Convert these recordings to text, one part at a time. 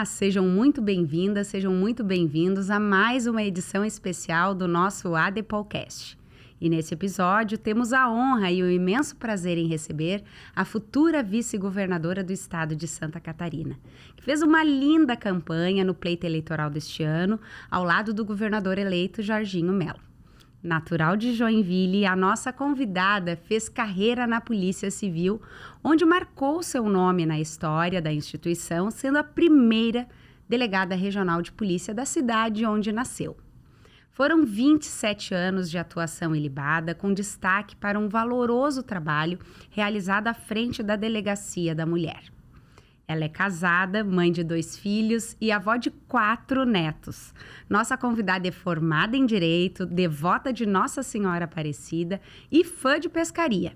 Olá, sejam muito bem-vindas, sejam muito bem-vindos a mais uma edição especial do nosso ADPOLcast. E nesse episódio temos a honra e o imenso prazer em receber a futura vice-governadora do estado de Santa Catarina, que fez uma linda campanha no pleito eleitoral deste ano, ao lado do governador eleito Jorginho Melo. Natural de Joinville, a nossa convidada fez carreira na Polícia Civil, onde marcou seu nome na história da instituição, sendo a primeira delegada regional de polícia da cidade onde nasceu. Foram 27 anos de atuação ilibada, com destaque para um valoroso trabalho realizado à frente da Delegacia da Mulher. Ela é casada, mãe de 2 filhos e avó de 4 netos. Nossa convidada é formada em Direito, devota de Nossa Senhora Aparecida e fã de pescaria.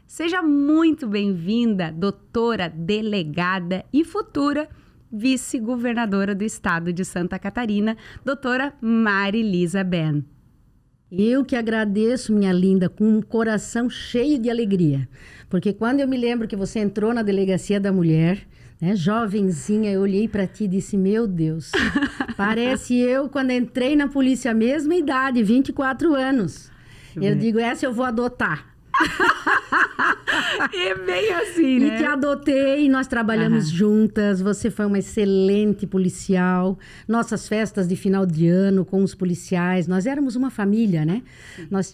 Seja muito bem-vinda, doutora, delegada e futura vice-governadora do estado de Santa Catarina, doutora Marilisa Ben. Eu que agradeço, minha linda, com um coração cheio de alegria. Porque quando eu me lembro que você entrou na Delegacia da Mulher, né, jovenzinha, eu olhei para ti e disse, meu Deus, parece eu quando entrei na polícia, a mesma idade, 24 anos. Eu digo, essa eu vou adotar. É bem assim, né? E te adotei, nós trabalhamos juntas, você foi uma excelente policial. Nossas festas de final de ano com os policiais, nós éramos uma família, né?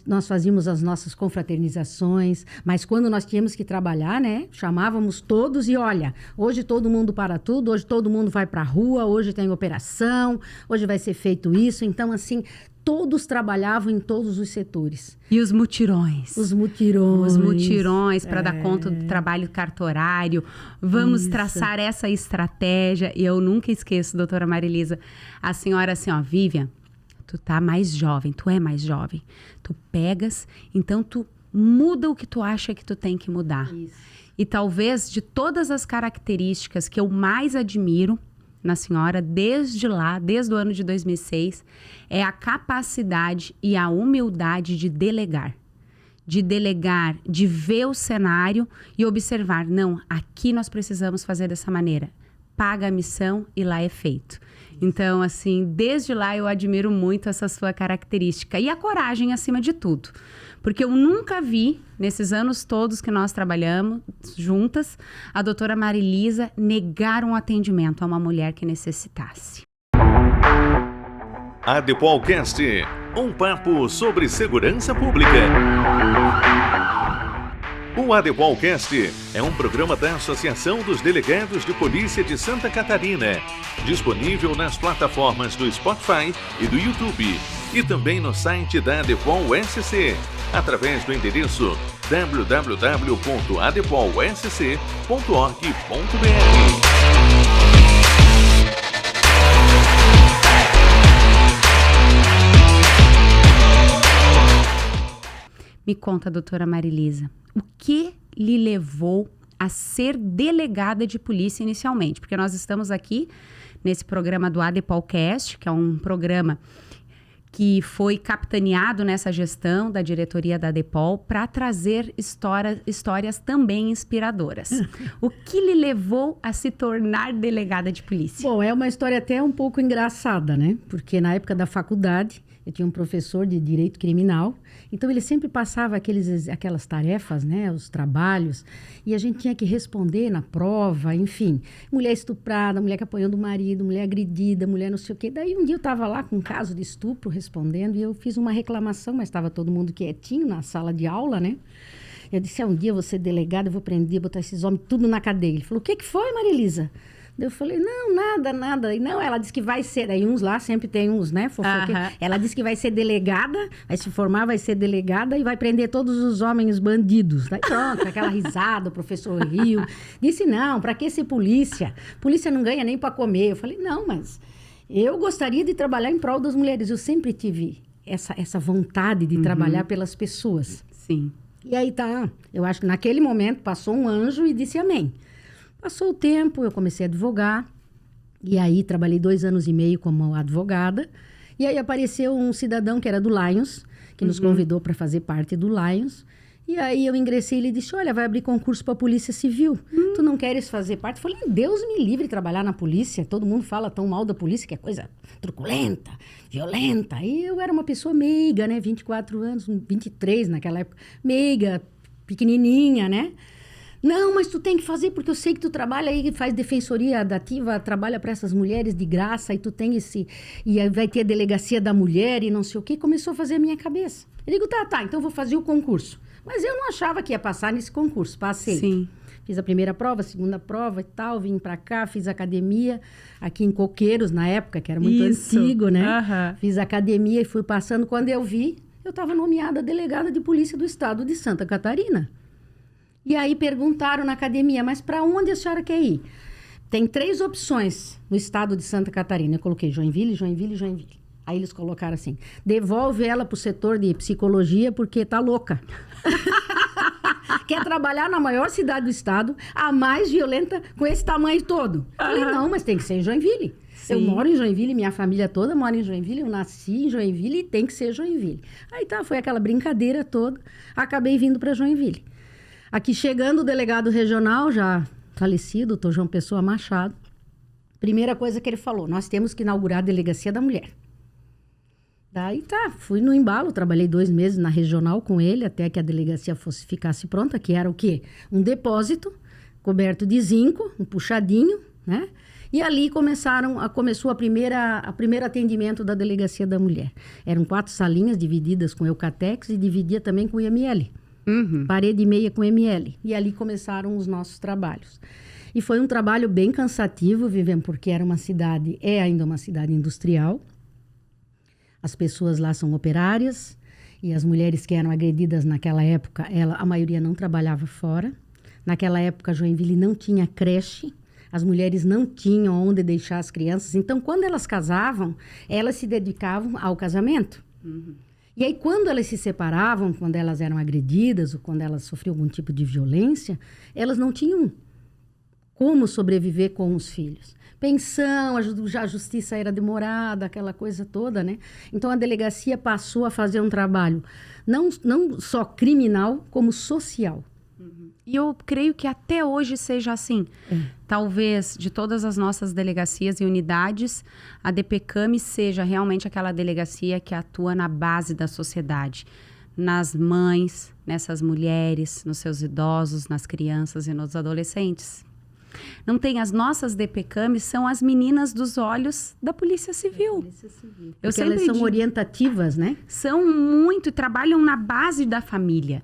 Nós fazíamos as nossas confraternizações, mas quando nós tínhamos que trabalhar, né? Chamávamos todos e olha, hoje todo mundo para tudo, hoje todo mundo vai para a rua, hoje tem operação, hoje vai ser feito isso. Então, assim, todos trabalhavam em todos os setores. E os mutirões? Os mutirões. Os mutirões para dar conta do trabalho cartorário. Vamos traçar essa estratégia. E eu nunca esqueço, doutora Marilisa, a senhora assim, ó, Vivian, tu tá mais jovem, tu é mais jovem. Tu pegas, então tu muda o que tu acha que tu tem que mudar. Isso. E talvez de todas as características que eu mais admiro na senhora, desde o ano de 2006, é a capacidade e a humildade de delegar. De ver o cenário e observar, não, aqui nós precisamos fazer dessa maneira. Paga a missão e lá é feito. Então, assim, desde lá eu admiro muito essa sua característica. E a coragem acima de tudo. Porque eu nunca vi, nesses anos todos que nós trabalhamos juntas, a doutora Marilisa negar um atendimento a uma mulher que necessitasse. ADPOLcast, um papo sobre segurança pública. O ADPOLcast é um programa da Associação dos Delegados de Polícia de Santa Catarina, disponível nas plataformas do Spotify e do YouTube, e também no site da ADPOL-SC, através do endereço www.adpolsc.org.br. Me conta, doutora Marilisa, o que lhe levou a ser delegada de polícia inicialmente? Porque nós estamos aqui nesse programa do ADPOLcast, que é um programa que foi capitaneado nessa gestão da diretoria da ADPOL para trazer histórias também inspiradoras. O que lhe levou a se tornar delegada de polícia? Bom, é uma história até um pouco engraçada, né? Porque na época da faculdade, eu tinha um professor de direito criminal, então ele sempre passava aquelas tarefas, né, os trabalhos, e a gente tinha que responder na prova, enfim. Mulher estuprada, mulher que apanhou do marido, mulher agredida, mulher não sei o quê. Daí um dia eu estava lá com um caso de estupro respondendo e eu fiz uma reclamação, mas estava todo mundo quietinho na sala de aula, né? Eu disse, um dia eu vou ser delegada, eu vou prender, botar esses homens tudo na cadeia. Ele falou, o que foi, Marilisa? Eu falei, não, nada. E não, ela disse que vai ser. Aí uns lá, sempre tem uns, né, fofoqueiros. Ela disse que vai ser delegada, vai se formar, vai ser delegada e vai prender todos os homens bandidos. Daí pronto, aquela risada, o professor riu. Disse, não, pra que ser polícia? Polícia não ganha nem pra comer. Eu falei, não, mas eu gostaria de trabalhar em prol das mulheres. Eu sempre tive essa vontade de trabalhar pelas pessoas. Sim. E aí eu acho que naquele momento passou um anjo e disse amém. Passou o tempo, eu comecei a advogar, e aí trabalhei 2 anos e meio como advogada, e aí apareceu um cidadão que era do Lions, que nos convidou para fazer parte do Lions, E aí eu ingressei e ele disse, olha, vai abrir concurso para a Polícia Civil. Tu não queres fazer parte? Eu falei, Deus me livre de trabalhar na polícia. Todo mundo fala tão mal da polícia, que é coisa truculenta, violenta. E eu era uma pessoa meiga, né? 24 anos, 23 naquela época. Meiga, pequenininha, né? Não, mas tu tem que fazer, porque eu sei que tu trabalha aí, faz defensoria dativa, trabalha para essas mulheres de graça, e tu tem esse... E aí vai ter a delegacia da mulher e não sei o quê. Começou a fazer a minha cabeça. Eu digo, tá, então eu vou fazer o concurso. Mas eu não achava que ia passar nesse concurso. Passei. Sim. Fiz a primeira prova, a segunda prova e tal. Vim pra cá, fiz academia aqui em Coqueiros, na época, que era muito antigo, né? Uhum. Fiz academia e fui passando. Quando eu vi, eu estava nomeada delegada de polícia do estado de Santa Catarina. E aí perguntaram na academia, mas para onde a senhora quer ir? Tem 3 opções no estado de Santa Catarina. Eu coloquei Joinville, Joinville, Joinville. Aí eles colocaram assim, devolve ela pro setor de psicologia porque tá louca. Quer trabalhar na maior cidade do estado, a mais violenta, com esse tamanho todo. Falei, não, mas tem que ser em Joinville. Sim. Eu moro em Joinville, minha família toda mora em Joinville, eu nasci em Joinville e tem que ser Joinville. Aí tá, foi aquela brincadeira toda, acabei vindo para Joinville. Aqui chegando o delegado regional, já falecido, doutor João Pessoa Machado, primeira coisa que ele falou, nós temos que inaugurar a Delegacia da Mulher. Daí tá, fui no embalo, trabalhei 2 meses na regional com ele, até que a delegacia ficasse pronta, que era o quê? Um depósito coberto de zinco, um puxadinho, né? E ali começou o primeiro atendimento da Delegacia da Mulher. Eram 4 salinhas divididas com Eucatex e dividia também com IML. Uhum. Parede e meia com ML. E ali começaram os nossos trabalhos. E foi um trabalho bem cansativo, vivendo, porque era uma cidade, é ainda uma cidade industrial. As pessoas lá são operárias e as mulheres que eram agredidas naquela época, a maioria não trabalhava fora. Naquela época, Joinville não tinha creche, as mulheres não tinham onde deixar as crianças. Então, quando elas casavam, elas se dedicavam ao casamento. Uhum. E aí, quando elas se separavam, quando elas eram agredidas ou quando elas sofriam algum tipo de violência, elas não tinham como sobreviver com os filhos. Pensão, a justiça era demorada, aquela coisa toda, né? Então, a delegacia passou a fazer um trabalho não só criminal, como social. Uhum. E eu creio que até hoje seja assim. Talvez, de todas as nossas delegacias e unidades, a DPCAM seja realmente aquela delegacia que atua na base da sociedade. Nas mães, nessas mulheres, nos seus idosos, nas crianças e nos adolescentes. Não tem, as nossas DPCAMs são as meninas dos olhos da Polícia Civil. Eu sempre elas são orientativas, né? São muito e trabalham na base da família.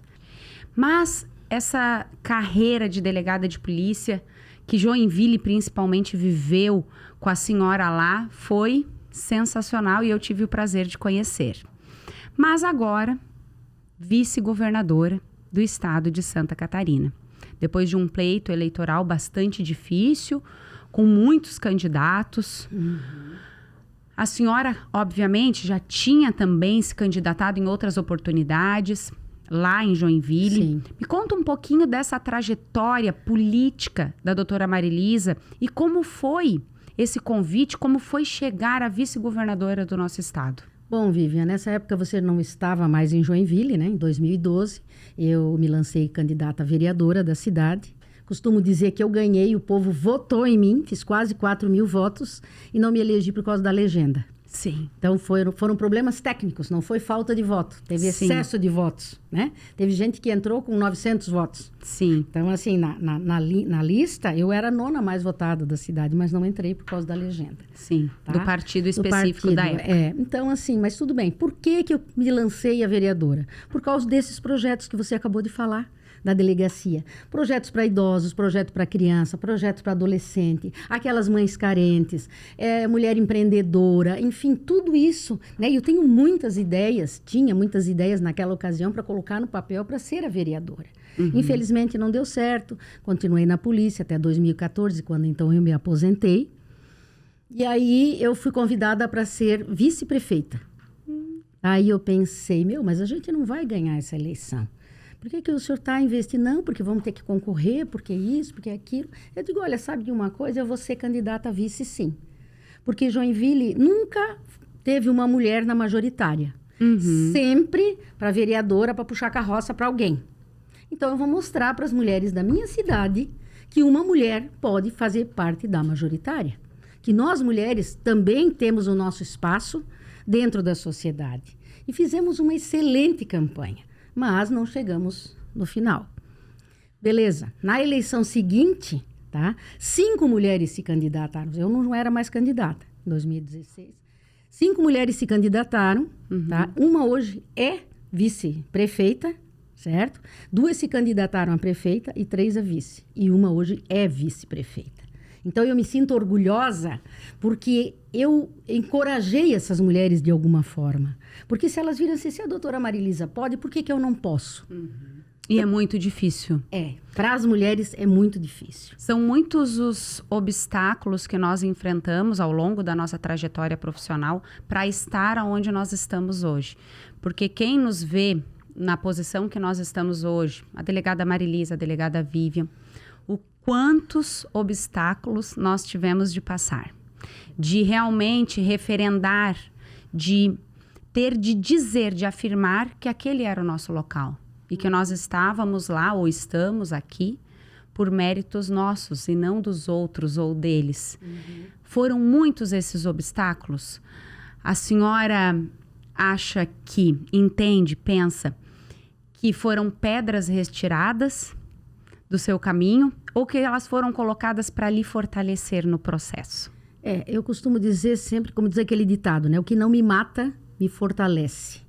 Mas essa carreira de delegada de polícia, que Joinville principalmente viveu com a senhora lá, foi sensacional e eu tive o prazer de conhecer. Mas agora, vice-governadora do estado de Santa Catarina. Depois de um pleito eleitoral bastante difícil, com muitos candidatos. Uhum. A senhora, obviamente, já tinha também se candidatado em outras oportunidades, lá em Joinville. Sim. Me conta um pouquinho dessa trajetória política da doutora Marilisa e como foi esse convite, como foi chegar a vice-governadora do nosso estado. Bom, Vivian, nessa época você não estava mais em Joinville, né? Em 2012, eu me lancei candidata a vereadora da cidade. Costumo dizer que eu ganhei, o povo votou em mim, fiz quase 4.000 votos e não me elegi por causa da legenda. Sim. Então foram problemas técnicos, não foi falta de voto. Teve excesso de votos, né? Teve gente que entrou com 900 votos. Sim. Então, assim, na lista, eu era a 9ª mais votada da cidade, mas não entrei por causa da legenda. Sim, tá? do partido específico da época. Então, assim, mas tudo bem. Por que eu me lancei a vereadora? Por causa desses projetos que você acabou de falar. Da delegacia. Projetos para idosos, projeto para criança, projeto para adolescente, aquelas mães carentes, mulher empreendedora, enfim, tudo isso, né? Eu tenho tinha muitas ideias naquela ocasião para colocar no papel para ser a vereadora. Uhum. Infelizmente não deu certo, continuei na polícia até 2014, quando então eu me aposentei. E aí eu fui convidada para ser vice-prefeita. Aí eu pensei, mas a gente não vai ganhar essa eleição. Por que o senhor está investindo? Não, porque vamos ter que concorrer, porque isso, porque aquilo. Eu digo, olha, sabe de uma coisa? Eu vou ser candidata a vice, sim. Porque Joinville nunca teve uma mulher na majoritária. Uhum. Sempre para vereadora, para puxar carroça para alguém. Então, eu vou mostrar para as mulheres da minha cidade que uma mulher pode fazer parte da majoritária. Que nós, mulheres, também temos o nosso espaço dentro da sociedade. E fizemos uma excelente campanha, mas não chegamos no final. Beleza. Na eleição seguinte, tá? 5 mulheres se candidataram. Eu não era mais candidata em 2016. 5 mulheres se candidataram, tá? Uma hoje é vice-prefeita, certo? 2 se candidataram a prefeita e 3 a vice. E uma hoje é vice-prefeita. Então, eu me sinto orgulhosa porque eu encorajei essas mulheres de alguma forma. Porque se elas viram assim, se a doutora Marilisa pode, por que que eu não posso? E é muito difícil. Para as mulheres é muito difícil. São muitos os obstáculos que nós enfrentamos ao longo da nossa trajetória profissional para estar onde nós estamos hoje. Porque quem nos vê na posição que nós estamos hoje, a delegada Marilisa, a delegada Vivian, o quantos obstáculos nós tivemos de passar, de realmente referendar, de ter de dizer, de afirmar que aquele era o nosso local e que nós estávamos lá ou estamos aqui por méritos nossos e não dos outros ou deles. Foram muitos esses obstáculos. A senhora acha que, entende, pensa que foram pedras retiradas do seu caminho ou que elas foram colocadas para lhe fortalecer no processo? Eu costumo dizer sempre, como diz aquele ditado, né? O que não me mata, me fortalece.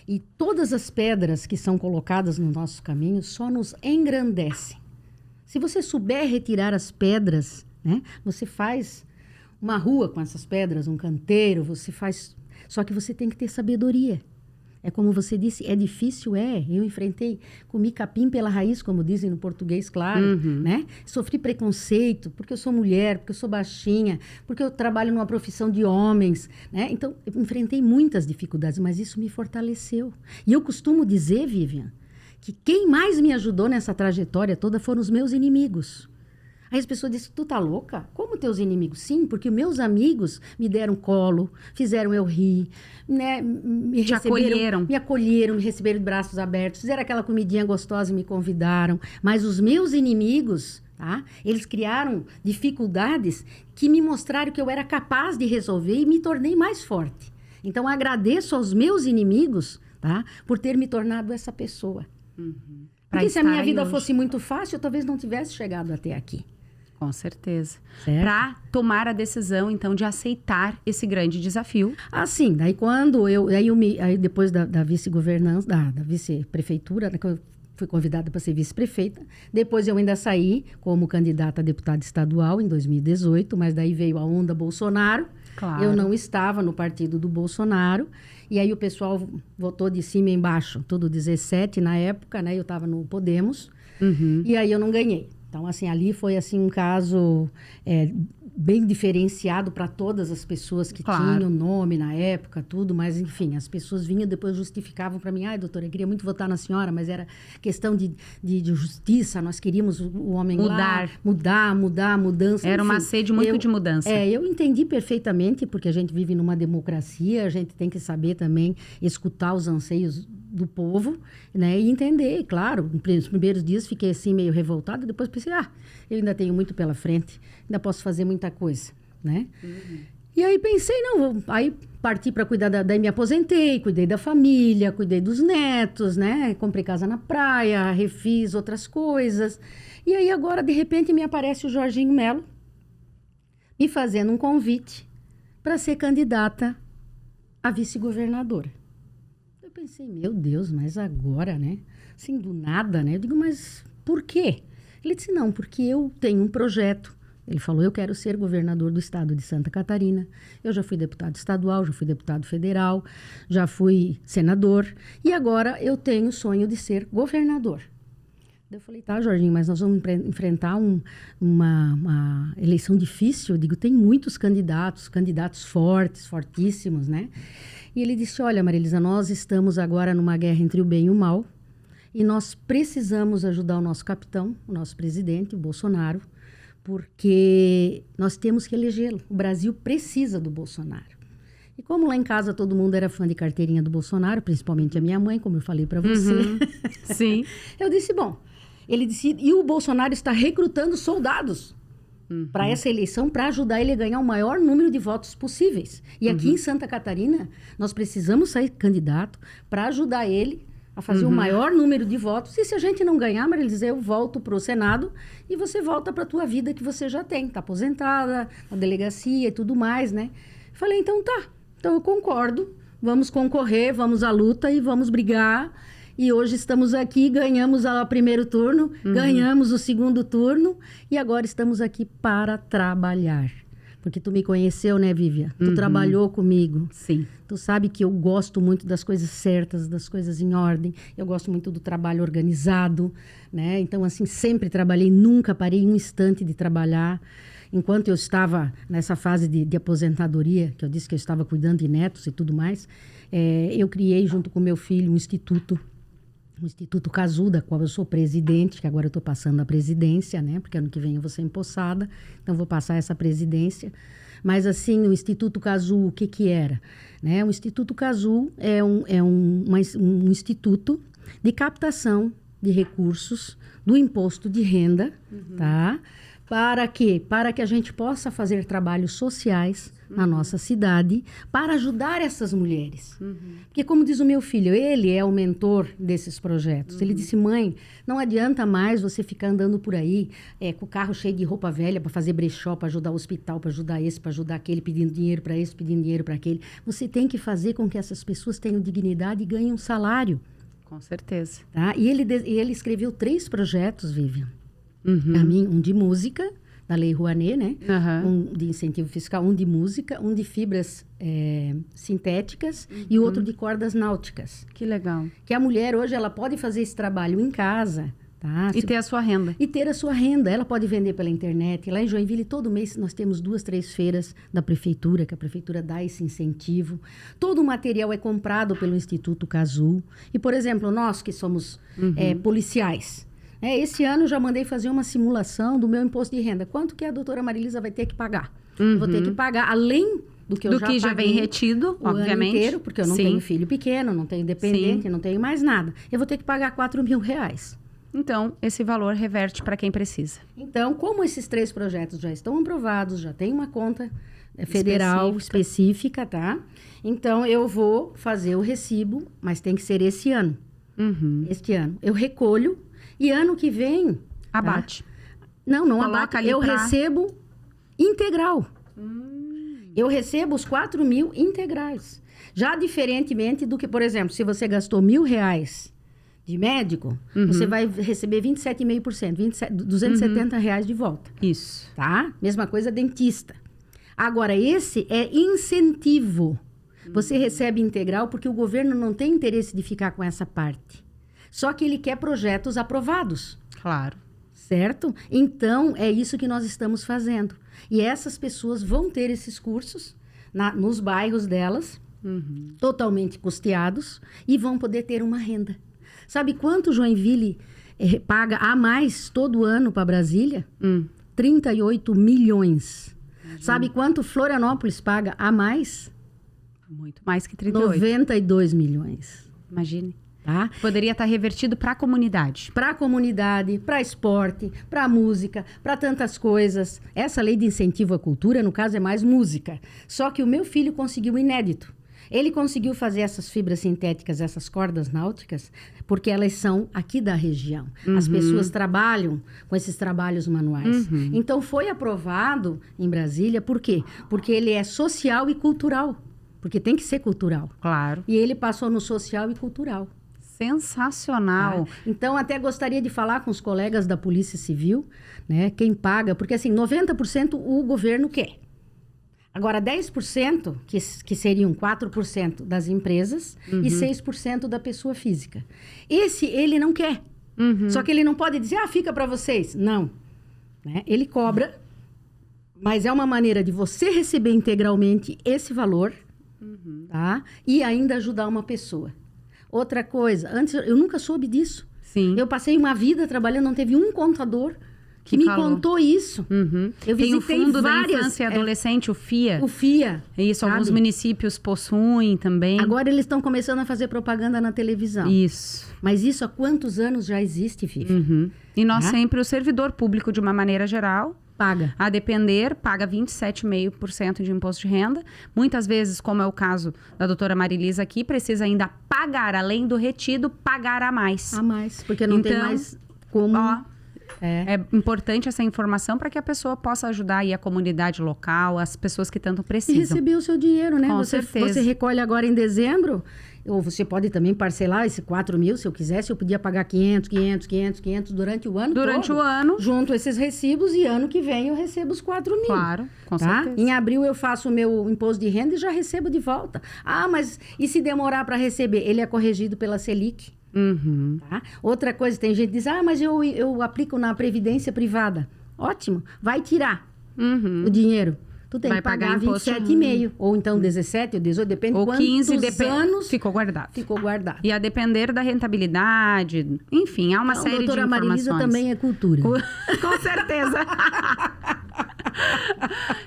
E todas as pedras que são colocadas no nosso caminho só nos engrandecem. Se você souber retirar as pedras, né? Você faz uma rua com essas pedras, um canteiro, você faz... Só que você tem que ter sabedoria. É como você disse, é difícil, eu enfrentei, comi capim pela raiz, como dizem no português, claro, né? Sofri preconceito, porque eu sou mulher, porque eu sou baixinha, porque eu trabalho numa profissão de homens, né? Então, eu enfrentei muitas dificuldades, mas isso me fortaleceu. E eu costumo dizer, Vivian, que quem mais me ajudou nessa trajetória toda foram os meus inimigos. Aí as pessoas dizem, tu tá louca? Como teus inimigos? Sim, porque meus amigos me deram colo, fizeram eu rir, né? Me acolheram, me receberam de braços abertos, fizeram aquela comidinha gostosa e me convidaram. Mas os meus inimigos, tá? Eles criaram dificuldades que me mostraram que eu era capaz de resolver e me tornei mais forte. Então, agradeço aos meus inimigos, tá? Por ter me tornado essa pessoa. Porque se a minha vida fosse muito fácil, eu talvez não tivesse chegado até aqui. Com certeza. Para tomar a decisão, então, de aceitar esse grande desafio. Sim. Daí quando aí depois da vice-governança, da vice-prefeitura, né, que eu fui convidada para ser vice-prefeita, depois eu ainda saí como candidata a deputada estadual em 2018, mas daí veio a onda Bolsonaro. Claro. Eu não estava no partido do Bolsonaro. E aí o pessoal votou de cima e embaixo, tudo 17 na época, né? Eu estava no Podemos. E aí eu não ganhei. Então, assim, ali foi, assim, um caso bem diferenciado para todas as pessoas que tinham nome na época, tudo. Mas, enfim, as pessoas vinham depois justificavam para mim. Ai, doutora, eu queria muito votar na senhora, mas era questão de justiça. Nós queríamos o homem mudar, mudança. Era uma sede muito de mudança. Eu entendi perfeitamente, porque a gente vive numa democracia, a gente tem que saber também escutar os anseios do povo, né? E entender, claro, nos primeiros dias fiquei assim meio revoltada, depois pensei, eu ainda tenho muito pela frente, ainda posso fazer muita coisa, né? E aí pensei, aí parti para cuidar daí me aposentei, cuidei da família, cuidei dos netos, né? Comprei casa na praia, refiz outras coisas. E aí agora, de repente, me aparece o Jorginho Melo me fazendo um convite para ser candidata a vice-governadora. Eu pensei, meu Deus, mas agora, né? Assim, do nada, né? Eu digo, mas por quê? Ele disse, não, porque eu tenho um projeto. Ele falou, eu quero ser governador do estado de Santa Catarina. Eu já fui deputado estadual, já fui deputado federal, já fui senador. E agora eu tenho o sonho de ser governador. Eu falei, tá, Jorginho, mas nós vamos enfrentar uma eleição difícil. Eu digo, tem muitos candidatos fortes, fortíssimos, né? E ele disse, olha, Marilisa, nós estamos agora numa guerra entre o bem e o mal e nós precisamos ajudar o nosso capitão, o nosso presidente, o Bolsonaro, porque nós temos que elegê-lo. O Brasil precisa do Bolsonaro. E como lá em casa todo mundo era fã de carteirinha do Bolsonaro, principalmente a minha mãe, como eu falei para você. Sim. Eu disse, bom, ele disse, e o Bolsonaro está recrutando soldados para essa eleição, para ajudar ele a ganhar o maior número de votos possíveis. E aqui em Santa Catarina, nós precisamos sair candidato para ajudar ele a fazer o maior número de votos. E se a gente não ganhar, Maria Elisa, eu volto para o Senado e você volta para a tua vida que você já tem. Está aposentada, na delegacia e tudo mais, né? Falei, então tá. Então eu concordo. Vamos concorrer, vamos à luta e vamos brigar. E hoje estamos aqui, ganhamos o primeiro turno, ganhamos o segundo turno e agora estamos aqui para trabalhar. Porque tu me conheceu, né, Vivian? Tu trabalhou comigo. Sim. Tu sabe que eu gosto muito das coisas certas, das coisas em ordem. Eu gosto muito do trabalho organizado, né? Então, assim, sempre trabalhei, nunca parei um instante de trabalhar. Enquanto eu estava nessa fase de aposentadoria, que eu disse que eu estava cuidando de netos e tudo mais, eu criei, junto com meu filho, um Instituto Cazu, da qual eu sou presidente, que agora eu estou passando a presidência, né? Porque ano que vem eu vou ser empossada, então vou passar essa presidência. Mas, assim, o Instituto Cazu, o que era? Né? O Instituto Cazu é um instituto de captação de recursos do imposto de renda, tá? Para quê? Para que a gente possa fazer trabalhos sociais na nossa cidade para ajudar essas mulheres. Porque, como diz o meu filho, ele é o mentor desses projetos. Ele disse, mãe, não adianta mais você ficar andando por aí com o carro cheio de roupa velha para fazer brechó, para ajudar o hospital, para ajudar esse, para ajudar aquele, pedindo dinheiro para esse, pedindo dinheiro para aquele. Você tem que fazer com que essas pessoas tenham dignidade e ganhem um salário. Com certeza. Tá? E ele escreveu 3 projetos, Vivian. Para mim, um de música, da Lei Rouanet, né? Um de incentivo fiscal, um de música, um de fibras sintéticas e outro de cordas náuticas. Que legal. Que a mulher hoje, ela pode fazer esse trabalho em casa, tá? E ter a sua renda. E ter a sua renda. Ela pode vender pela internet. Lá em Joinville, todo mês, nós temos 2, 3 feiras da prefeitura, que a prefeitura dá esse incentivo. Todo o material é comprado pelo Instituto Cazu. E, por exemplo, nós que somos policiais... esse ano eu já mandei fazer uma simulação do meu imposto de renda. Quanto que a doutora Maria Elisa vai ter que pagar? Eu vou ter que pagar, além do que eu já paguei. Do que já vem retido, o obviamente. Ano inteiro, porque eu não tenho filho pequeno, não tenho dependente, não tenho mais nada. Eu vou ter que pagar R$4.000. Então, esse valor reverte para quem precisa. Então, como esses 3 projetos já estão aprovados, já tem uma conta federal específica, tá? Então, eu vou fazer o recibo, mas tem que ser esse ano. Este ano. Eu recolho. E ano que vem... Abate. Tá? Não abate. Eu recebo integral. Eu recebo os 4.000 integrais. Já diferentemente do que, por exemplo, se você gastou R$1.000 de médico, você vai receber 27,5%, R$270 de volta. Isso. Tá? Mesma coisa dentista. Agora, esse é incentivo. Você recebe integral porque o governo não tem interesse de ficar com essa parte. Só que ele quer projetos aprovados. Claro. Certo? Então, é isso que nós estamos fazendo. E essas pessoas vão ter esses cursos nos bairros delas, totalmente custeados, e vão poder ter uma renda. Sabe quanto Joinville paga a mais todo ano para Brasília? 38 milhões. Sabe quanto Florianópolis paga a mais? Muito mais que 38. 92 milhões. Imagine. Tá? Poderia estar revertido para a comunidade. Para a comunidade, para esporte, para música, para tantas coisas. Essa lei de incentivo à cultura, no caso, é mais música. Só que o meu filho conseguiu o inédito. Ele conseguiu fazer essas fibras sintéticas, essas cordas náuticas, porque elas são aqui da região. As pessoas trabalham com esses trabalhos manuais. Então, foi aprovado em Brasília, por quê? Porque ele é social e cultural. Porque tem que ser cultural. Claro. E ele passou no social e cultural. Sensacional. Tá? Então, até gostaria de falar com os colegas da Polícia Civil, né? Quem paga, porque assim, 90% o governo quer. Agora, 10%, que seriam 4% das empresas, e 6% da pessoa física. Esse, ele não quer. Só que ele não pode dizer, fica para vocês. Não. Né? Ele cobra, mas é uma maneira de você receber integralmente esse valor, tá? E ainda ajudar uma pessoa. Outra coisa, antes eu nunca soube disso. Sim. Eu passei uma vida trabalhando, não teve um contador que me contou isso. Eu Tem o visitei Fundo da várias, Infância e Adolescente, o FIA. o FIA. Isso, sabe? alguns municípios possuem também. Agora eles estão começando a fazer propaganda na televisão. Isso. Mas isso há quantos anos já existe, Fifi? E nós Tá? sempre, o servidor público, de uma maneira geral, Paga. a depender, paga 27,5% de imposto de renda. Muitas vezes, como é o caso da doutora Marilisa aqui, precisa ainda pagar, além do retido, pagar a mais. A mais, porque não tem Então, mais como... É importante essa informação para que a pessoa possa ajudar aí a comunidade local, as pessoas que tanto E precisam. receber o seu dinheiro, né? Com Você certeza. recolhe agora em dezembro, ou você pode também parcelar esse 4 mil, se eu quisesse, eu podia pagar 500 durante o ano Durante todo. o ano. Junto esses recibos e ano que vem eu recebo os 4 mil. Claro, com Tá? certeza. Em abril eu faço o meu imposto de renda e já recebo de volta. Ah, mas e se demorar para receber? Ele é corrigido pela Selic. Tá? Outra coisa, tem gente que diz, mas eu aplico na previdência privada. Ótimo, vai tirar o dinheiro. Tu tem Vai que pagar pagar imposto. 27,5. Ou então 17 ou 18, depende Ou quantos 15, anos ficou guardado. ficou guardado. E a depender da rentabilidade, enfim, há uma Então, série de doutora informações. Marilisa também é cultura. Com certeza.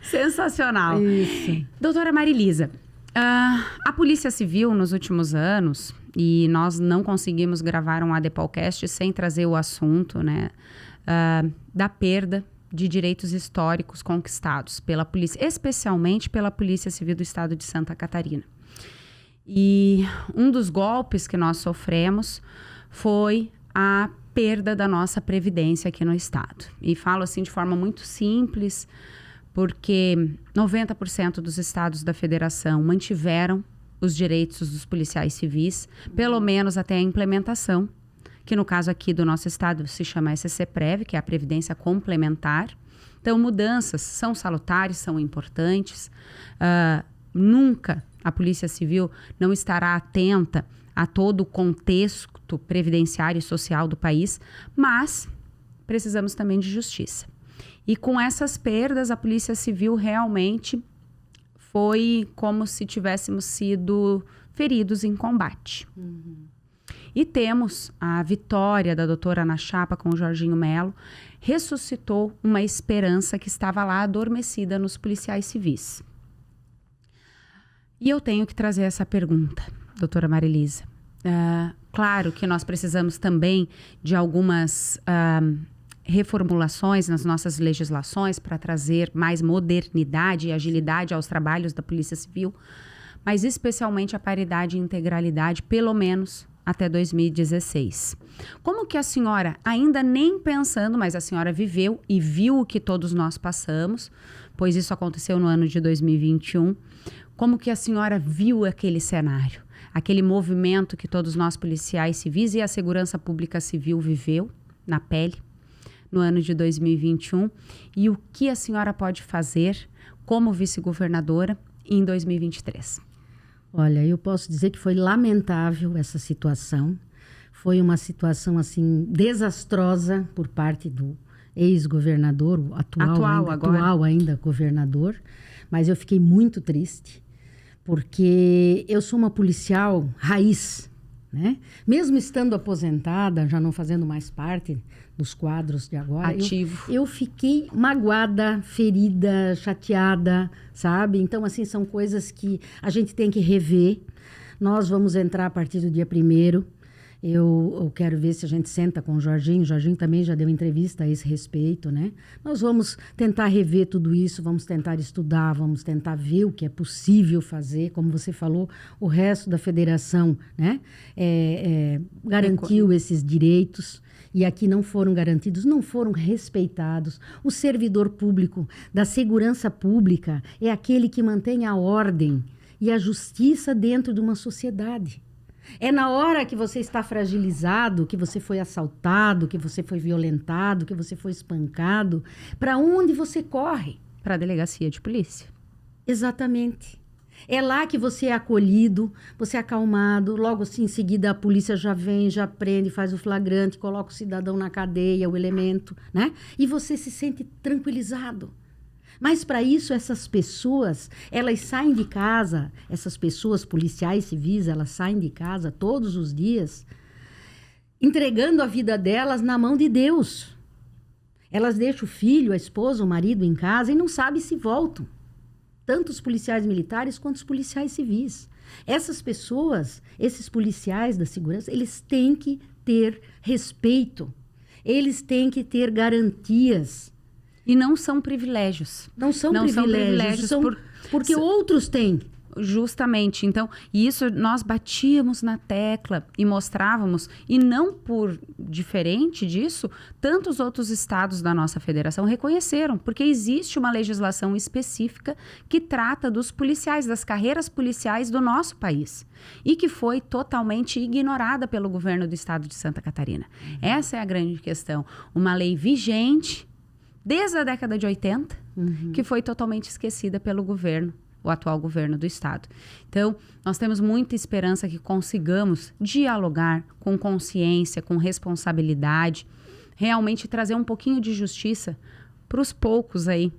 Sensacional. Isso. Doutora Marilisa, a Polícia Civil nos últimos anos, e nós não conseguimos gravar um ADPOLcast sem trazer o assunto, né, da perda de direitos históricos conquistados pela polícia, especialmente pela Polícia Civil do Estado de Santa Catarina. E um dos golpes que nós sofremos foi a perda da nossa previdência aqui no estado. E falo assim de forma muito simples, porque 90% dos estados da federação mantiveram os direitos dos policiais civis, pelo menos até a implementação, que no caso aqui do nosso estado se chama SCPREV, que é a Previdência Complementar. Então, mudanças são salutares, são importantes. Nunca a Polícia Civil não estará atenta a todo o contexto previdenciário e social do país, mas precisamos também de justiça. E com essas perdas, a Polícia Civil realmente foi como se tivéssemos sido feridos em combate. E temos a vitória da doutora na chapa com o Jorginho Melo, ressuscitou uma esperança que estava lá adormecida nos policiais civis. E eu tenho que trazer essa pergunta, doutora Marilisa. Claro que nós precisamos também de algumas reformulações nas nossas legislações para trazer mais modernidade e agilidade aos trabalhos da Polícia Civil, mas especialmente a paridade e integralidade, pelo menos até 2016. Como que a senhora, ainda nem pensando, mas a senhora viveu e viu o que todos nós passamos, pois isso aconteceu no ano de 2021, como que a senhora viu aquele cenário, aquele movimento que todos nós policiais civis e a segurança pública civil viveu na pele no ano de 2021 e o que a senhora pode fazer como vice-governadora em 2023? Olha, eu posso dizer que foi lamentável essa situação. Foi uma situação, assim, desastrosa por parte do ex-governador, o atual ainda governador. Mas eu fiquei muito triste, porque eu sou uma policial raiz, né? Mesmo estando aposentada, já não fazendo mais parte dos quadros de agora. Ativo. Eu fiquei magoada, ferida, chateada, sabe? Então, assim, são coisas que a gente tem que rever. Nós vamos entrar a partir do dia 1º. Eu quero ver se a gente senta com o Jorginho. O Jorginho também já deu entrevista a esse respeito, né? Nós vamos tentar rever tudo isso, vamos tentar estudar, vamos tentar ver o que é possível fazer. Como você falou, o resto da federação, né? Garantiu esses direitos e aqui não foram garantidos, não foram respeitados. O servidor público da segurança pública é aquele que mantém a ordem e a justiça dentro de uma sociedade. É na hora que você está fragilizado, que você foi assaltado, que você foi violentado, que você foi espancado, para onde você corre? Para a delegacia de polícia. Exatamente. É lá que você é acolhido, você é acalmado, logo assim, em seguida a polícia já vem, já prende, faz o flagrante, coloca o cidadão na cadeia, o elemento, né? E você se sente tranquilizado. Mas para isso essas pessoas, elas saem de casa, essas pessoas policiais civis, elas saem de casa todos os dias, entregando a vida delas na mão de Deus. Elas deixam o filho, a esposa, o marido em casa e não sabem se voltam. Tanto os policiais militares quanto os policiais civis. Essas pessoas, esses policiais da segurança, eles têm que ter respeito. Eles têm que ter garantias. E não são privilégios. Não são privilégios, porque outros têm. Justamente. Então, isso nós batíamos na tecla e mostrávamos, e não por diferente disso, tantos outros estados da nossa federação reconheceram, porque existe uma legislação específica que trata dos policiais, das carreiras policiais do nosso país, e que foi totalmente ignorada pelo governo do estado de Santa Catarina. Essa é a grande questão. Uma lei vigente desde a década de 80, que foi totalmente esquecida pelo governo, o atual governo do estado. Então, nós temos muita esperança que consigamos dialogar com consciência, com responsabilidade, realmente trazer um pouquinho de justiça para os poucos aí.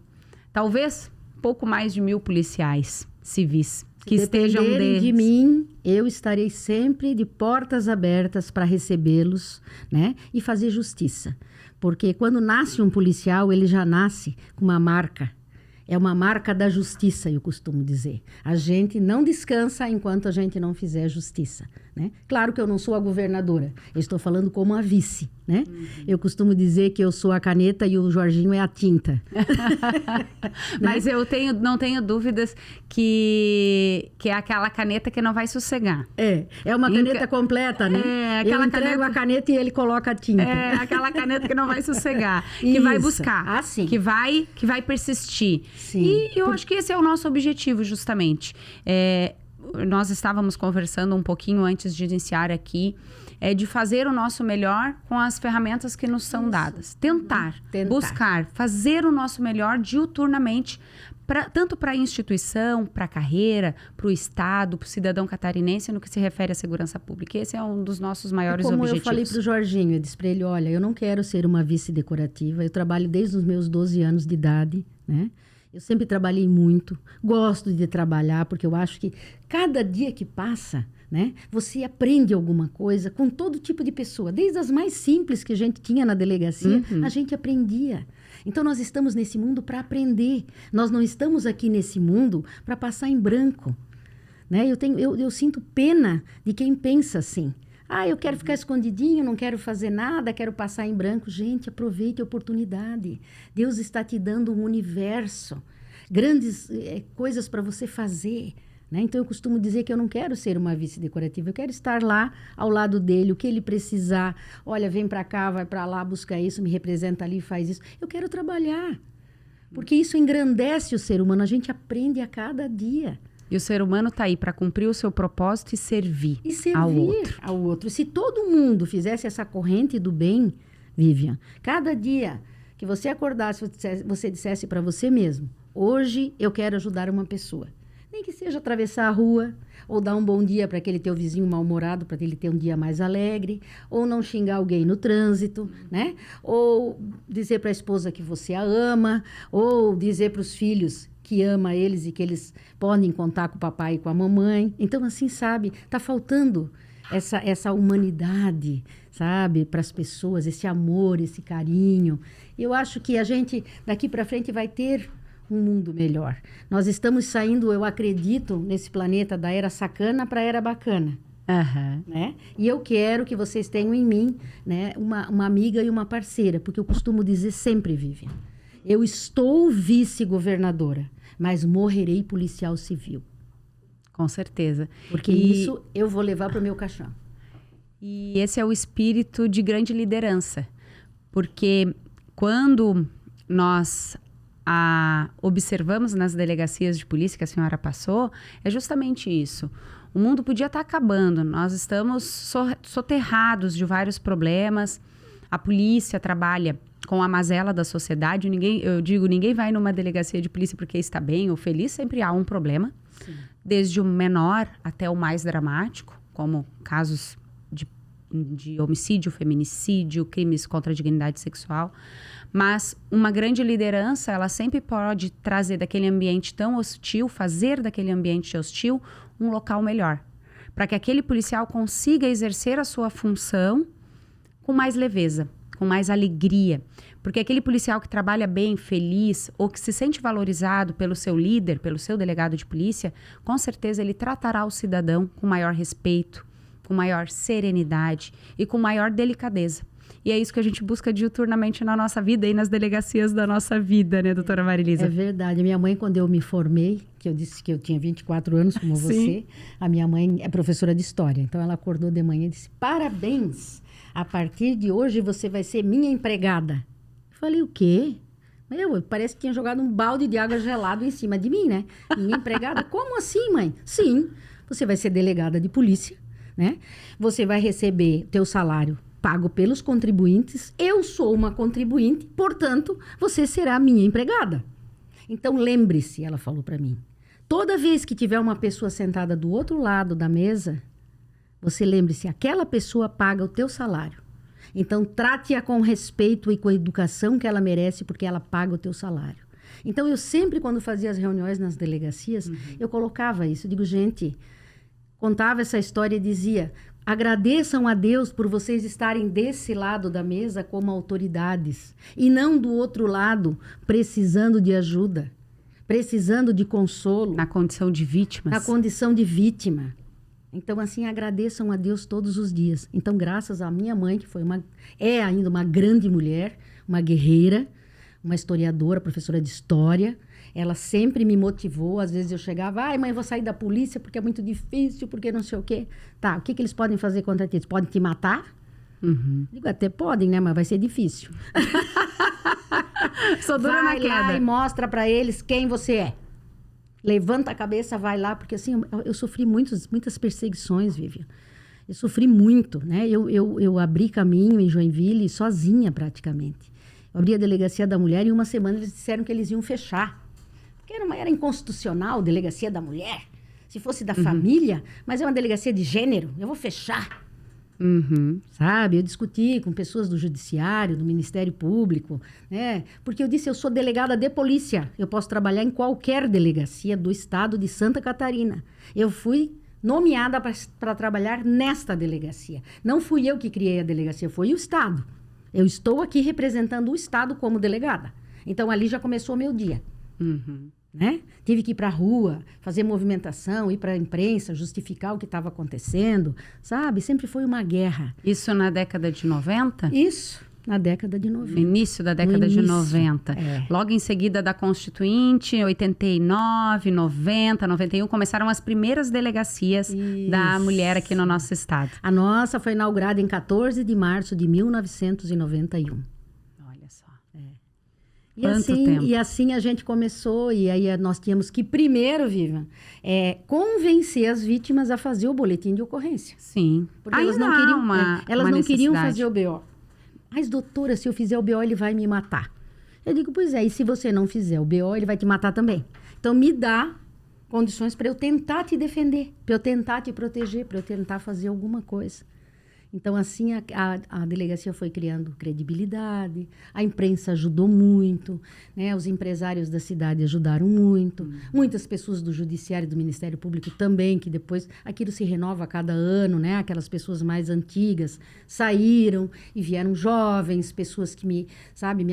Talvez pouco mais de 1.000 policiais civis que estejam de mim, eu estarei sempre de portas abertas para recebê-los, né? E fazer justiça. Porque quando nasce um policial, ele já nasce com uma marca. É uma marca da justiça, eu costumo dizer. A gente não descansa enquanto a gente não fizer justiça, né? Claro que eu não sou a governadora, eu estou falando como a vice, né? Eu costumo dizer que eu sou a caneta e o Jorginho é a tinta. Mas eu não tenho dúvidas que é aquela caneta que não vai sossegar. É uma caneta completa, né? Eu entrego a caneta e ele coloca a tinta. É aquela caneta que não vai sossegar, que vai buscar, que vai persistir. Sim. E eu acho que esse é o nosso objetivo, justamente. Nós estávamos conversando um pouquinho antes de iniciar aqui, de fazer o nosso melhor com as ferramentas que nos são dadas. Tentar, buscar, fazer o nosso melhor diuturnamente, tanto para a instituição, para a carreira, para o Estado, para o cidadão catarinense, no que se refere à segurança pública. Esse é um dos nossos maiores objetivos. Como eu falei para o Jorginho, eu disse para ele, olha, eu não quero ser uma vice decorativa, eu trabalho desde os meus 12 anos de idade, né? Eu sempre trabalhei muito, gosto de trabalhar, porque eu acho que cada dia que passa, né, você aprende alguma coisa com todo tipo de pessoa. Desde as mais simples que a gente tinha na delegacia, a gente aprendia. Então, nós estamos nesse mundo para aprender. Nós não estamos aqui nesse mundo para passar em branco, né? Eu sinto pena de quem pensa assim. Eu quero ficar escondidinho, não quero fazer nada, quero passar em branco. Gente, aproveite a oportunidade. Deus está te dando um universo, grandes coisas para você fazer, né? Então, eu costumo dizer que eu não quero ser uma vice decorativa, eu quero estar lá ao lado dele, o que ele precisar. Olha, vem para cá, vai para lá, busca isso, me representa ali, faz isso. Eu quero trabalhar, porque isso engrandece o ser humano, a gente aprende a cada dia. E o ser humano está aí para cumprir o seu propósito e servir ao outro. Se todo mundo fizesse essa corrente do bem, Vivian, cada dia que você acordasse, você dissesse para você mesmo, hoje eu quero ajudar uma pessoa. Nem que seja atravessar a rua, ou dar um bom dia para aquele teu vizinho mal-humorado, para ele ter um dia mais alegre, ou não xingar alguém no trânsito, né? Ou dizer para a esposa que você a ama, ou dizer para os filhos que ama eles e que eles podem contar com o papai e com a mamãe. Então, assim, sabe, tá faltando essa humanidade, sabe, para as pessoas, esse amor, esse carinho. Eu acho que a gente, daqui para frente, vai ter um mundo melhor. Nós estamos saindo, eu acredito, nesse planeta da era sacana para a era bacana. Né? E eu quero que vocês tenham em mim, né, uma amiga e uma parceira, porque eu costumo dizer sempre, Vivian, eu estou vice-governadora, mas morrerei policial civil. Com certeza. Porque isso eu vou levar para o meu caixão. E esse é o espírito de grande liderança. Porque quando nós observamos nas delegacias de polícia que a senhora passou, é justamente isso. O mundo podia estar acabando. Nós estamos soterrados de vários problemas. A polícia trabalha com a mazela da sociedade. Ninguém vai numa delegacia de polícia porque está bem ou feliz, sempre há um problema. Sim. Desde o menor até o mais dramático, como casos de homicídio, feminicídio, crimes contra a dignidade sexual. Mas uma grande liderança, ela sempre pode trazer daquele ambiente tão hostil, fazer daquele ambiente hostil um local melhor, para que aquele policial consiga exercer a sua função com mais leveza, com mais alegria. Porque aquele policial que trabalha bem, feliz, ou que se sente valorizado pelo seu líder, pelo seu delegado de polícia, com certeza ele tratará o cidadão com maior respeito, com maior serenidade e com maior delicadeza. E é isso que a gente busca diuturnamente na nossa vida e nas delegacias da nossa vida, né, doutora Marilisa? É verdade. A minha mãe, quando eu me formei, que eu disse que eu tinha 24 anos, como você, a minha mãe é professora de história. Então, ela acordou de manhã e disse, parabéns, a partir de hoje você vai ser minha empregada. Eu falei, o quê? Parece que tinha jogado um balde de água gelado em cima de mim, né? Minha empregada? Como assim, mãe? Sim, você vai ser delegada de polícia, né? Você vai receber teu salário pago pelos contribuintes. Eu sou uma contribuinte, portanto, você será minha empregada. Então, lembre-se, ela falou para mim, toda vez que tiver uma pessoa sentada do outro lado da mesa, você lembre-se, aquela pessoa paga o teu salário. Então, trate-a com respeito e com a educação que ela merece, porque ela paga o teu salário. Então, eu sempre, quando fazia as reuniões nas delegacias, eu colocava isso. Eu digo, gente, contava essa história e dizia, agradeçam a Deus por vocês estarem desse lado da mesa como autoridades e não do outro lado, precisando de ajuda, precisando de consolo. Na condição de vítimas. Na condição de vítima. Então, assim, agradeçam a Deus todos os dias. Então, graças à minha mãe, que é ainda uma grande mulher, uma guerreira, uma historiadora, professora de história, ela sempre me motivou. Às vezes eu chegava, ai, mãe, eu vou sair da polícia porque é muito difícil, porque não sei o quê. Tá, o que eles podem fazer contra ti? Eles podem te matar? Digo, até podem, né? Mas vai ser difícil. Sou dura na queda. Vai lá e mostra pra eles quem você é. Levanta a cabeça, vai lá, porque assim, eu sofri muitas perseguições, Vivian. Eu sofri muito, né? Eu abri caminho em Joinville sozinha, praticamente. Eu abri a delegacia da mulher e em uma semana eles disseram que eles iam fechar. Porque era inconstitucional, delegacia da mulher. Se fosse da família, mas é uma delegacia de gênero, eu vou fechar. Sabe? Eu discuti com pessoas do judiciário, do Ministério Público, né? Porque eu disse, eu sou delegada de polícia. Eu posso trabalhar em qualquer delegacia do estado de Santa Catarina. Eu fui nomeada para trabalhar nesta delegacia. Não fui eu que criei a delegacia, foi o estado. Eu estou aqui representando o estado como delegada. Então, ali já começou o meu dia. Né? Tive que ir para a rua, fazer movimentação, ir para a imprensa, justificar o que estava acontecendo, sabe? Sempre foi uma guerra. Isso na década de 90? Isso, na década de 90. Início da década de 90. É. Logo em seguida da Constituinte, 89, 90, 91, começaram as primeiras delegacias da mulher aqui no nosso estado. A nossa foi inaugurada em 14 de março de 1991. Olha só. E assim a gente começou, e aí nós tínhamos que primeiro, Vivian, convencer as vítimas a fazer o boletim de ocorrência. Sim. Porque elas não queriam fazer o BO. Mas, doutora, se eu fizer o BO, ele vai me matar. Eu digo, pois é, e se você não fizer o BO, ele vai te matar também. Então, me dá condições para eu tentar te defender, para eu tentar te proteger, para eu tentar fazer alguma coisa. Então, assim, a delegacia foi criando credibilidade, a imprensa ajudou muito, né? Os empresários da cidade ajudaram muito, muitas pessoas do Judiciário e do Ministério Público também, que depois aquilo se renova a cada ano, né? Aquelas pessoas mais antigas saíram e vieram jovens, pessoas que me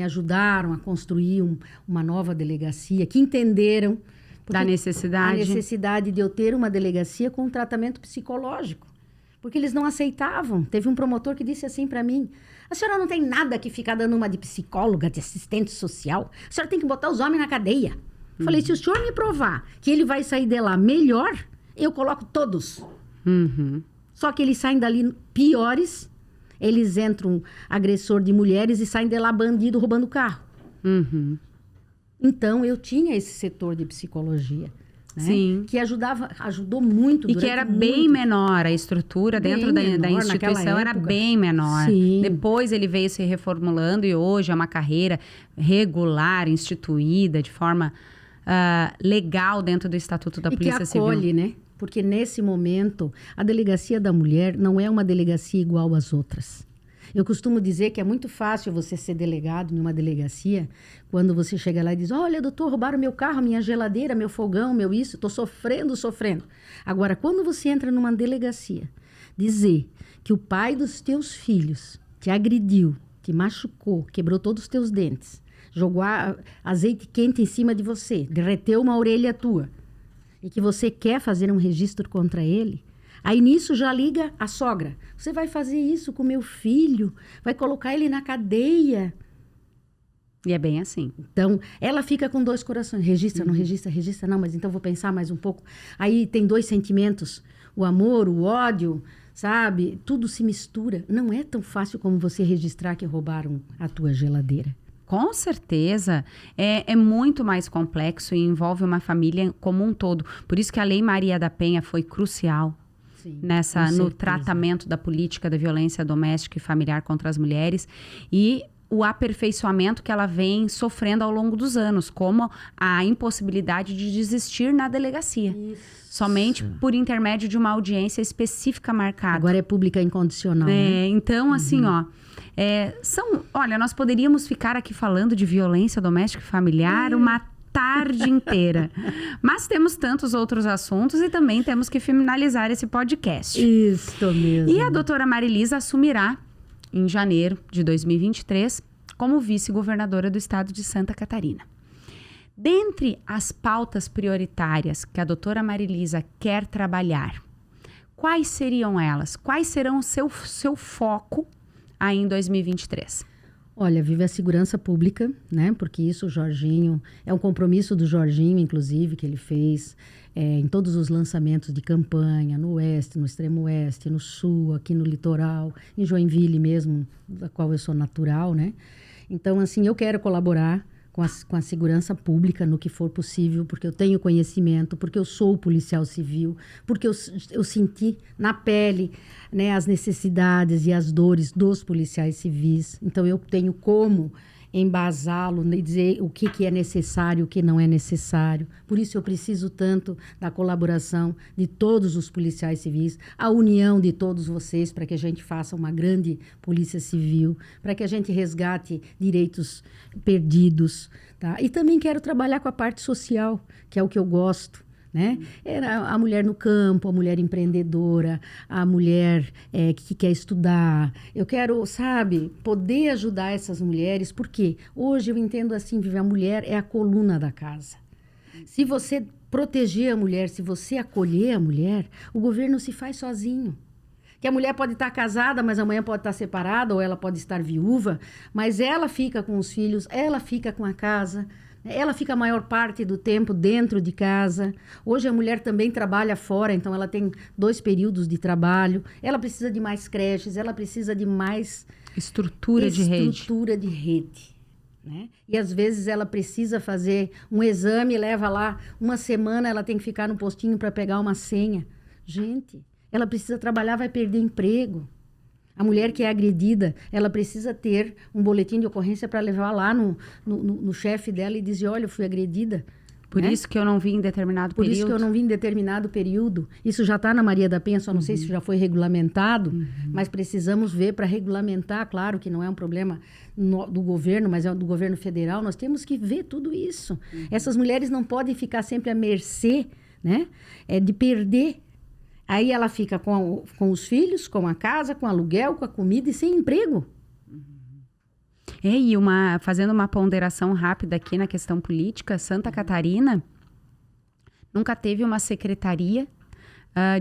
ajudaram a construir uma nova delegacia, que entenderam da necessidade. A necessidade de eu ter uma delegacia com tratamento psicológico. Porque eles não aceitavam. Teve um promotor que disse assim para mim, a senhora não tem nada que ficar dando uma de psicóloga, de assistente social. A senhora tem que botar os homens na cadeia. Falei, se o senhor me provar que ele vai sair de lá melhor, eu coloco todos. Só que eles saem dali piores. Eles entram agressor de mulheres e saem de lá bandido roubando carro. Então, eu tinha esse setor de psicologia. Né? Sim. Que ajudou muito. E que era bem menor, a estrutura dentro da instituição era bem menor. Sim. Depois ele veio se reformulando e hoje é uma carreira regular, instituída, de forma legal dentro do Estatuto da Polícia Civil. E que acolhe, né? Porque nesse momento, a Delegacia da Mulher não é uma delegacia igual às outras. Eu costumo dizer que é muito fácil você ser delegado em uma delegacia, quando você chega lá e diz, olha, doutor, roubaram meu carro, minha geladeira, meu fogão, meu isso, estou sofrendo. Agora, quando você entra numa delegacia, dizer que o pai dos teus filhos te agrediu, te machucou, quebrou todos os teus dentes, jogou azeite quente em cima de você, derreteu uma orelha tua, e que você quer fazer um registro contra ele, aí nisso já liga a sogra. Você vai fazer isso com meu filho, vai colocar ele na cadeia. E é bem assim. Então, ela fica com 2 corações. Registra, não registra, registra, não, mas então vou pensar mais um pouco. Aí tem 2 sentimentos, o amor, o ódio, sabe? Tudo se mistura. Não é tão fácil como você registrar que roubaram a tua geladeira. Com certeza, é muito mais complexo e envolve uma família como um todo. Por isso que a Lei Maria da Penha foi crucial. Sim, no tratamento da política da violência doméstica e familiar contra as mulheres e o aperfeiçoamento que ela vem sofrendo ao longo dos anos, como a impossibilidade de desistir na delegacia. Isso. Somente por intermédio de uma audiência específica marcada. Agora é pública incondicional, né? Então, assim, olha, nós poderíamos ficar aqui falando de violência doméstica e familiar uma tarde inteira. Mas temos tantos outros assuntos e também temos que finalizar esse podcast. Isso mesmo. E a doutora Marilisa assumirá, em janeiro de 2023, como vice-governadora do estado de Santa Catarina. Dentre as pautas prioritárias que a doutora Marilisa quer trabalhar, quais seriam elas? Quais serão o seu foco aí em 2023? Olha, vive a segurança pública, né? Porque isso o Jorginho, é um compromisso do Jorginho, inclusive, que ele fez em todos os lançamentos de campanha, no oeste, no extremo oeste, no sul, aqui no litoral, em Joinville mesmo, da qual eu sou natural, né? Então, assim, eu quero colaborar com a segurança pública no que for possível, porque eu tenho conhecimento, porque eu sou policial civil, porque eu senti na pele, né, as necessidades e as dores dos policiais civis. Então, eu tenho como embasá-lo e dizer o que é necessário, o que não é necessário. Por isso, eu preciso tanto da colaboração de todos os policiais civis, a união de todos vocês, para que a gente faça uma grande polícia civil, para que a gente resgate direitos perdidos, tá? E também quero trabalhar com a parte social, que é o que eu gosto, né? Era a mulher no campo, a mulher empreendedora, a mulher que quer estudar. Eu quero, sabe, poder ajudar essas mulheres, porque hoje eu entendo assim, a mulher é a coluna da casa. Se você proteger a mulher, se você acolher a mulher, o governo se faz sozinho. Que a mulher pode estar casada, mas amanhã pode estar separada, ou ela pode estar viúva, mas ela fica com os filhos, ela fica com a casa. Ela fica a maior parte do tempo dentro de casa. Hoje a mulher também trabalha fora, então ela tem 2 períodos de trabalho. Ela precisa de mais creches, ela precisa de mais estrutura de rede. Né? E às vezes ela precisa fazer um exame, leva lá uma semana, ela tem que ficar no postinho para pegar uma senha. Gente, ela precisa trabalhar, vai perder emprego. A mulher que é agredida, ela precisa ter um boletim de ocorrência para levar lá no chefe dela e dizer, olha, eu fui agredida. Por isso que eu não vim em determinado período. Por isso que eu não vim em determinado período. Isso já está na Maria da Penha, só não sei se já foi regulamentado, mas precisamos ver para regulamentar. Claro que não é um problema do governo, mas é do governo federal. Nós temos que ver tudo isso. Essas mulheres não podem ficar sempre à mercê, né? De perder. Aí ela fica com os filhos, com a casa, com o aluguel, com a comida e sem emprego. E fazendo uma ponderação rápida aqui na questão política, Santa Catarina nunca teve uma secretaria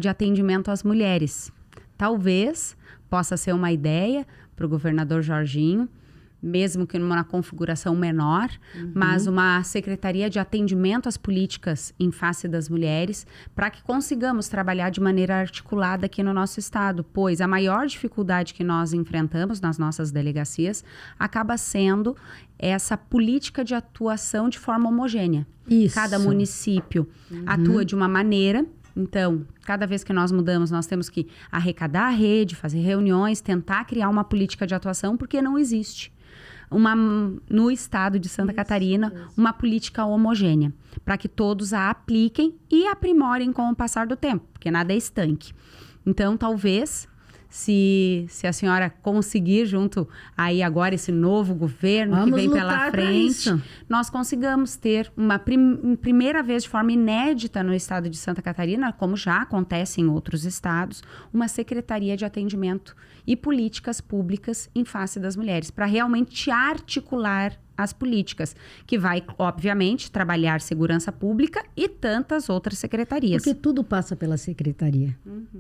de atendimento às mulheres. Talvez possa ser uma ideia para o governador Jorginho, mesmo que numa configuração menor, mas uma secretaria de atendimento às políticas em face das mulheres, para que consigamos trabalhar de maneira articulada aqui no nosso estado, pois a maior dificuldade que nós enfrentamos nas nossas delegacias acaba sendo essa política de atuação de forma homogênea. Isso. Cada município atua de uma maneira. Então, cada vez que nós mudamos, nós temos que arrecadar a rede, fazer reuniões, tentar criar uma política de atuação, porque não existe no estado de Santa Catarina, uma política homogênea, para que todos a apliquem e aprimorem com o passar do tempo, porque nada é estanque. Então, talvez se a senhora conseguir, junto aí agora esse novo governo que vem pela frente, nós consigamos ter uma primeira vez de forma inédita no estado de Santa Catarina, como já acontece em outros estados, uma secretaria de atendimento e políticas públicas em face das mulheres, para realmente articular as políticas, que vai, obviamente, trabalhar segurança pública e tantas outras secretarias. Porque tudo passa pela Secretaria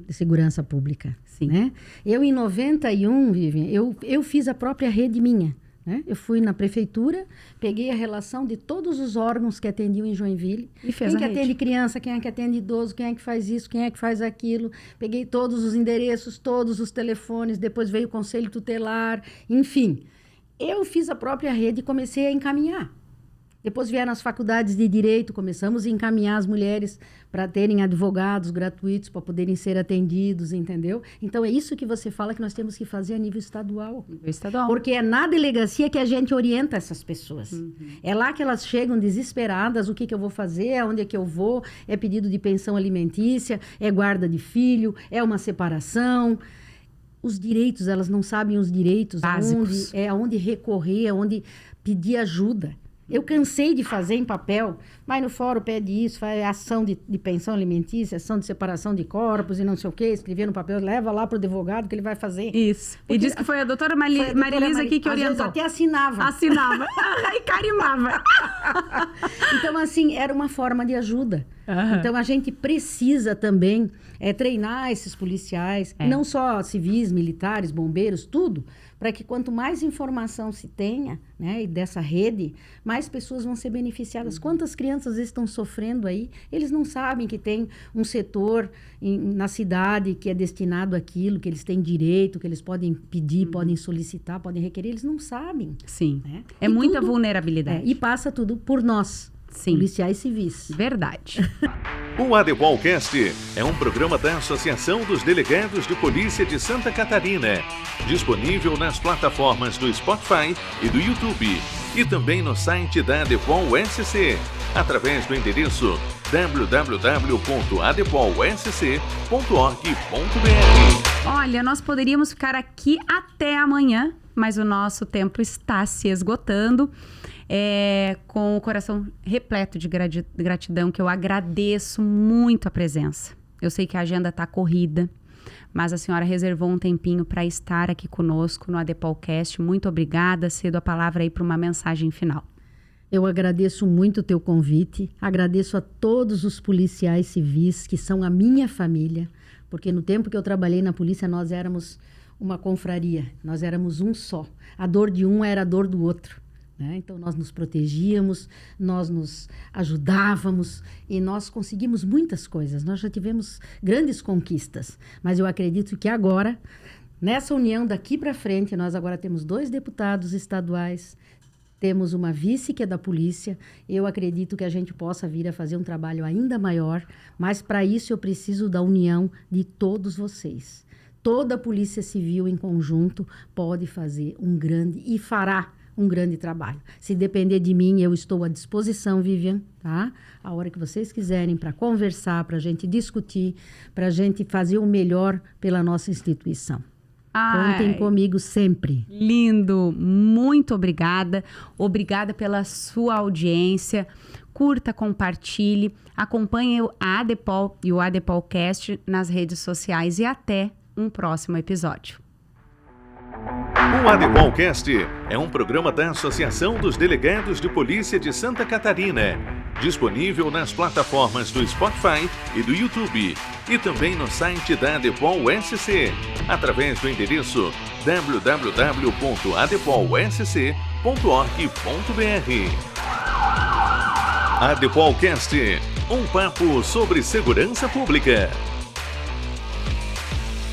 de Segurança Pública. Sim. Né? Eu, em 91, Vivian, eu fiz a própria rede minha. Né? Eu fui na prefeitura, peguei a relação de todos os órgãos que atendiam em Joinville. E fez quem que atende criança, quem é que atende idoso, quem é que faz isso, quem é que faz aquilo. Peguei todos os endereços, todos os telefones, depois veio o conselho tutelar, enfim. Eu fiz a própria rede e comecei a encaminhar. Depois vieram as faculdades de Direito, começamos a encaminhar as mulheres para terem advogados gratuitos, para poderem ser atendidos, entendeu? Então, é isso que você fala que nós temos que fazer a nível estadual. Porque é na delegacia que a gente orienta essas pessoas. É lá que elas chegam desesperadas, o que eu vou fazer, aonde é que eu vou, é pedido de pensão alimentícia, é guarda de filho, é uma separação. Os direitos, elas não sabem os direitos, aonde recorrer, aonde pedir ajuda. Eu cansei de fazer em papel, vai no fórum, pede isso, faz ação de pensão alimentícia, ação de separação de corpos e não sei o quê, escrever no papel, leva lá para o advogado que ele vai fazer. Isso. Porque e disse que foi a doutora Marilisa aqui que orientou. Às vezes até assinava. E carimbava. Então, assim, era uma forma de ajuda. Então, a gente precisa também treinar esses policiais, não só civis, militares, bombeiros, tudo, para que quanto mais informação se tenha, né, dessa rede, mais pessoas vão ser beneficiadas. Quantas crianças estão sofrendo aí? Eles não sabem que tem um setor na cidade que é destinado àquilo, que eles têm direito, que eles podem pedir, podem solicitar, podem requerer. Eles não sabem. Sim. Né? É muita vulnerabilidade. E passa tudo por nós. Sim. Policiais civis. Verdade. O ADEPOLcast é um programa da Associação dos Delegados de Polícia de Santa Catarina, disponível nas plataformas do Spotify e do YouTube, e também no site da ADEPOL SC, através do endereço www.adepolsc.org.br. Olha, nós poderíamos ficar aqui até amanhã, mas o nosso tempo está se esgotando. Com o coração repleto de gratidão, que eu agradeço muito a presença. Eu sei que a agenda está corrida, mas a senhora reservou um tempinho para estar aqui conosco no ADEPOLcast. Muito obrigada. Cedo a palavra aí para uma mensagem final. Eu agradeço muito o teu convite, agradeço a todos os policiais civis que são a minha família, porque no tempo que eu trabalhei na polícia nós éramos uma confraria, nós éramos um só. A dor de um era a dor do outro. Então, nós nos protegíamos, nós nos ajudávamos e nós conseguimos muitas coisas. Nós já tivemos grandes conquistas, mas eu acredito que agora, nessa união daqui para frente, nós agora temos 2 deputados estaduais, temos uma vice que é da polícia. Eu acredito que a gente possa vir a fazer um trabalho ainda maior, mas para isso eu preciso da união de todos vocês. Toda a Polícia Civil em conjunto pode fazer e fará um grande trabalho. Se depender de mim, eu estou à disposição, Vivian, tá? A hora que vocês quiserem, para conversar, para a gente discutir, para a gente fazer o melhor pela nossa instituição. Contem comigo sempre. Lindo, muito obrigada. Obrigada pela sua audiência. Curta, compartilhe, acompanhe a ADEPOL e o ADEPOLcast nas redes sociais e até um próximo episódio. O ADEPOLcast é um programa da Associação dos Delegados de Polícia de Santa Catarina, disponível nas plataformas do Spotify e do YouTube, e também no site da ADEPOL SC, através do endereço www.adepolsc.org.br. ADEPOLcast, um papo sobre segurança pública.